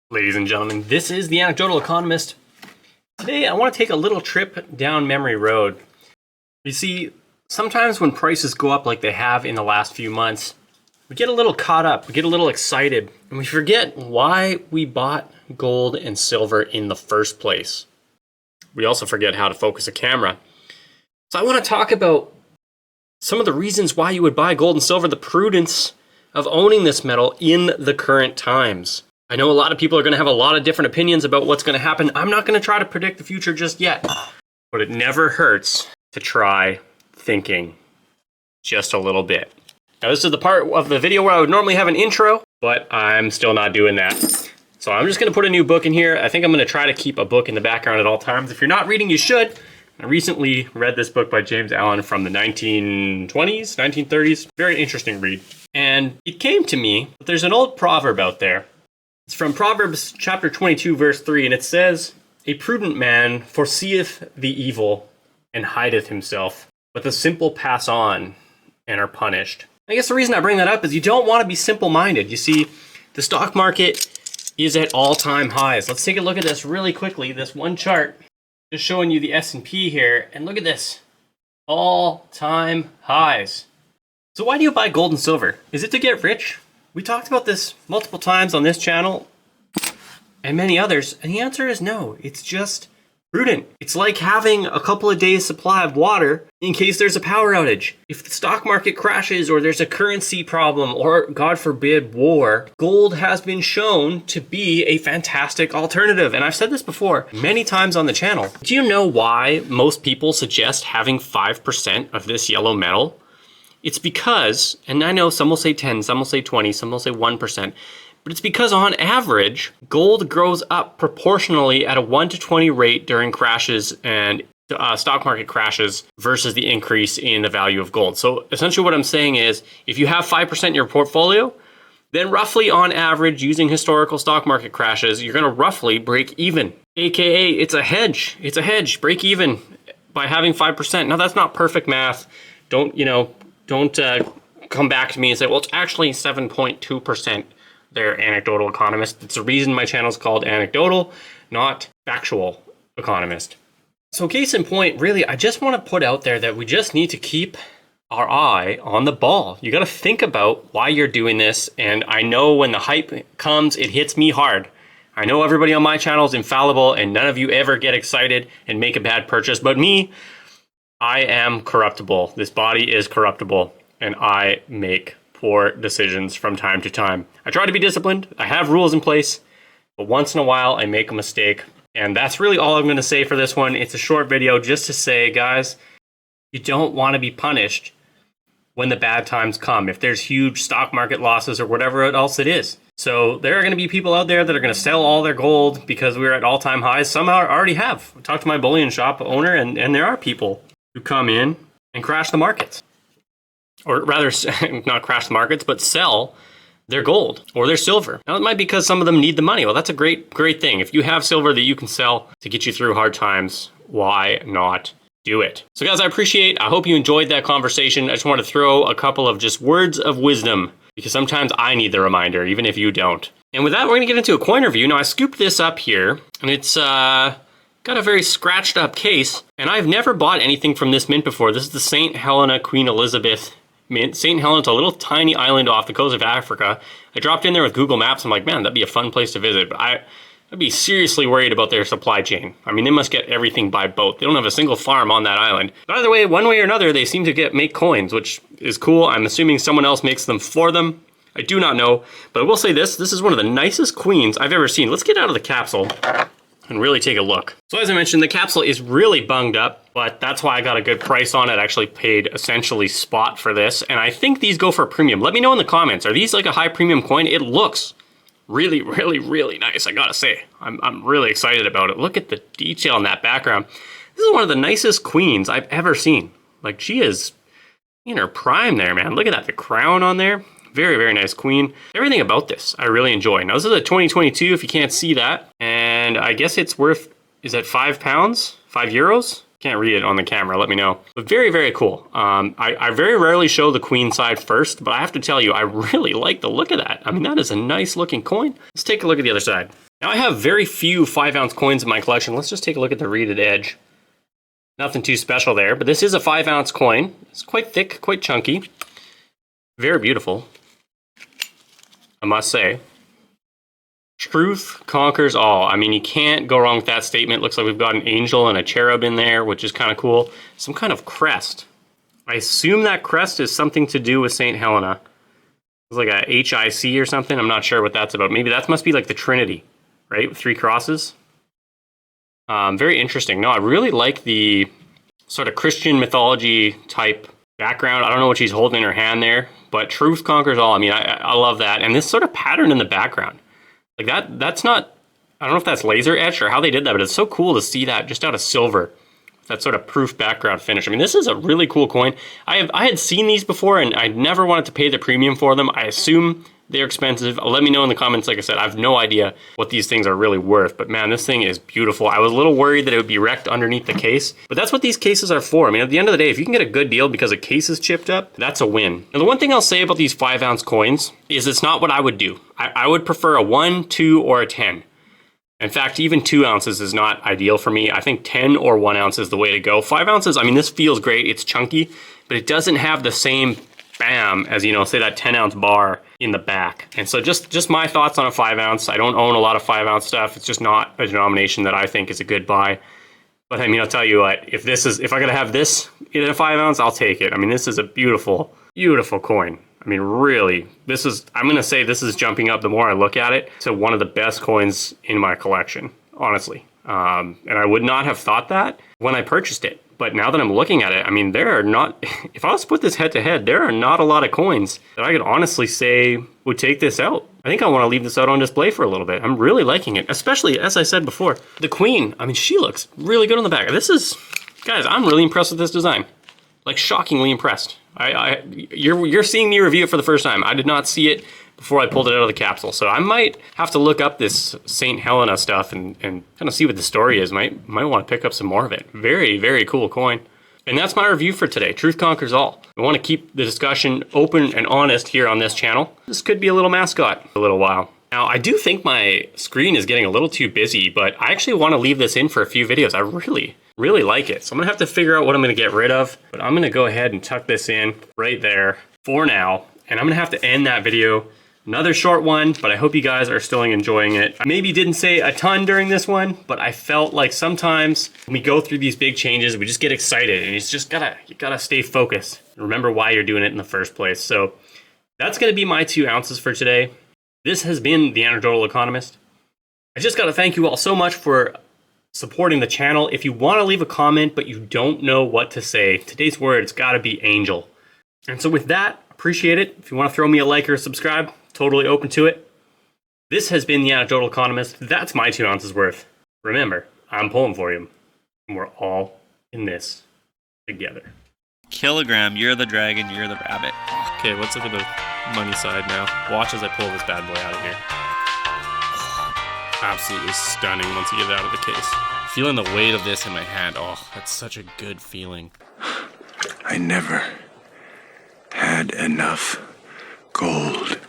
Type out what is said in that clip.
Ladies and gentlemen, this is the Anecdotal Economist. Today I want to take a little trip down memory road. You see, sometimes when prices go up like they have in the last few months, we get a little caught up, we get a little excited, and we forget why we bought gold and silver in the first place. We also forget how to focus a camera. So I want to talk about some of the reasons why you would buy gold and silver, the prudence of owning this metal in the current times. I know a lot of people are going to have a lot of different opinions about what's going to happen. I'm not going to try to predict the future just yet, but it never hurts to try thinking just a little bit. Now, this is the part of the video where I would normally have an intro, but I'm still not doing that. So I'm just going to put a new book in here. I think I'm going to try to keep a book in the background at all times. If you're not reading, you should. I recently read this book by James Allen from the 1920s, 1930s. Very interesting read. And it came to me that there's an old proverb out there. It's from Proverbs chapter 22, verse 3, and it says, "A prudent man foreseeth the evil and hideth himself, but the simple pass on and are punished." I guess the reason I bring that up is you don't want to be simple-minded. You see, the stock market is at all-time highs. Let's take a look at this really quickly. This one chart, just showing you the S&P here, and look at this. All-time highs. So why do you buy gold and silver? Is it to get rich? We talked about this multiple times on this channel and many others, and the answer is no. It's just prudent. It's like having a couple of days supply of water in case there's a power outage. If the stock market crashes or there's a currency problem or, God forbid, war, gold has been shown to be a fantastic alternative. And I've said this before many times on the channel. Do you know why most people suggest having 5% of this yellow metal? It's because, and I know some will say 10, some will say 20, some will say 1%, but it's because on average, gold grows up proportionally at a 1 to 20 rate during crashes and stock market crashes versus the increase in the value of gold. So essentially what I'm saying is, if you have 5% in your portfolio, then roughly on average, using historical stock market crashes, you're gonna roughly break even. AKA, it's a hedge. It's a hedge, break even by having 5%. Now that's not perfect math. Don't come back to me and say, well, it's actually 7.2% there, Anecdotal Economist. It's the reason my channel is called Anecdotal, not Factual Economist. So case in point, really, I just want to put out there that we just need to keep our eye on the ball. You got to think about why you're doing this. And I know when the hype comes, it hits me hard. I know everybody on my channel is infallible and none of you ever get excited and make a bad purchase, but me, I am corruptible. This body is corruptible, and I make poor decisions from time to time. I try to be disciplined. I have rules in place, but once in a while I make a mistake. And that's really all I'm going to say for this one. It's a short video just to say, guys, you don't want to be punished when the bad times come. If there's huge stock market losses or whatever else it is. So there are going to be people out there that are going to sell all their gold because we're at all-time highs. Some already have. I talked to my bullion shop owner, and there are people who come in and crash the markets, or rather not crash the markets, but sell their gold or their silver. Now it might be because some of them need the money. Well, that's a great thing. If you have silver that you can sell to get you through hard times, why not do it? So guys, I hope you enjoyed that conversation. I just want to throw a couple of just words of wisdom because sometimes I need the reminder, even if you don't. And with that, we're gonna get into a coin review. Now I scooped this up here and it's, got a very scratched up case, and I've never bought anything from this mint before. This is the St. Helena Queen Elizabeth mint. St. Helena's a little tiny island off the coast of Africa. I dropped in there with Google Maps. I'm like, man, that'd be a fun place to visit, but I'd be seriously worried about their supply chain. I mean, they must get everything by boat. They don't have a single farm on that island. But either way, one way or another, they seem to make coins, which is cool. I'm assuming someone else makes them for them. I do not know, but I will say this is one of the nicest queens I've ever seen. Let's get out of the capsule and really take a look. So as I mentioned, the capsule is really bunged up, but that's why I got a good price on it. I actually paid essentially spot for this, and I think these go for a premium. Let me know in the comments, are these like a high premium coin? It looks really, really, really nice, I gotta say. I'm really excited about it. Look at the detail in that background. This is one of the nicest queens I've ever seen. Like, she is in her prime there, man. Look at that, the crown on there. Very, very nice queen. Everything about this, I really enjoy. Now, this is a 2022, if you can't see that. And I guess it's worth, is that £5? €5? Can't read it on the camera, let me know. But very, very cool. I very rarely show the queen side first, but I have to tell you, I really like the look of that. I mean, that is a nice looking coin. Let's take a look at the other side. Now I have very few 5-ounce coins in my collection. Let's just take a look at the reeded edge. Nothing too special there, but this is a 5-ounce coin. It's quite thick, quite chunky. Very beautiful, I must say. Truth conquers all. I mean, you can't go wrong with that statement. Looks like we've got an angel and a cherub in there, which is kind of cool. Some kind of crest. I assume that crest is something to do with St. Helena. It's like a HIC or something. I'm not sure what that's about. Maybe that must be like the Trinity, right? With 3 crosses. Very interesting. No, I really like the sort of Christian mythology type background. I don't know what she's holding in her hand there, but truth conquers all. I mean, I love that. And this sort of pattern in the background. Like that's not, I don't know if that's laser etched or how they did that, but it's so cool to see that just out of silver. That sort of proof background finish. I mean, this is a really cool coin. I had seen these before and I never wanted to pay the premium for them. I assume they're expensive. Let me know in the comments. Like I said, I have no idea what these things are really worth, but man, this thing is beautiful. I was a little worried that it would be wrecked underneath the case, but that's what these cases are for. I mean, at the end of the day, if you can get a good deal because a case is chipped up, that's a win. Now, the one thing I'll say about these 5-ounce coins is it's not what I would do. I would prefer a 1, 2, or a 10. In fact, even 2 ounces is not ideal for me. I think 10 or 1 ounce is the way to go. 5 ounces, I mean, this feels great. It's chunky, but it doesn't have the same bam as, you know, say that 10-ounce bar in the back. And so just my thoughts on a 5-ounce. I don't own a lot of 5-ounce stuff. It's just not a denomination that I think is a good buy. But I mean, I'll tell you what, if I gotta have this in a 5-ounce, I'll take it. I mean, this is a beautiful, beautiful coin. I mean, really, I'm gonna say this is jumping up the more I look at it to one of the best coins in my collection, honestly. And I would not have thought that when I purchased it. But now that I'm looking at it, I mean, there are not, if I was to put this head to head, there are not a lot of coins that I could honestly say would take this out. I think I want to leave this out on display for a little bit. I'm really liking it, especially, as I said before, the Queen. I mean, she looks really good on the back. Guys, I'm really impressed with this design. Like, shockingly impressed. You're seeing me review it for the first time. I did not see it before I pulled it out of the capsule. So I might have to look up this St. Helena stuff and kind of see what the story is. Might want to pick up some more of it. Very, very cool coin. And that's my review for today. Truth conquers all. I want to keep the discussion open and honest here on this channel. This could be a little mascot for a little while. Now, I do think my screen is getting a little too busy, but I actually want to leave this in for a few videos. I really like it. So I'm gonna have to figure out what I'm gonna get rid of, but I'm gonna go ahead and tuck this in right there for now. And I'm gonna have to end that video. Another short one, but I hope you guys are still enjoying it. I maybe didn't say a ton during this one, but I felt like sometimes when we go through these big changes, we just get excited and you gotta stay focused. Remember why you're doing it in the first place. So that's gonna be my 2 ounces for today. This has been The Anecdotal Economist. I just gotta thank you all so much for supporting the channel. If you wanna leave a comment, but you don't know what to say, today's word, it's gotta be angel. And so with that, appreciate it. If you wanna throw me a like or a subscribe, totally open to it. This has been The Anecdotal Economist. That's my 2 ounces worth. Remember, I'm pulling for you. And we're all in this together. Kilogram, you're the dragon, you're the rabbit. Okay, let's look at the money side now. Watch as I pull this bad boy out of here. Absolutely stunning once you get it out of the case. Feeling the weight of this in my hand. Oh, that's such a good feeling. I never had enough gold.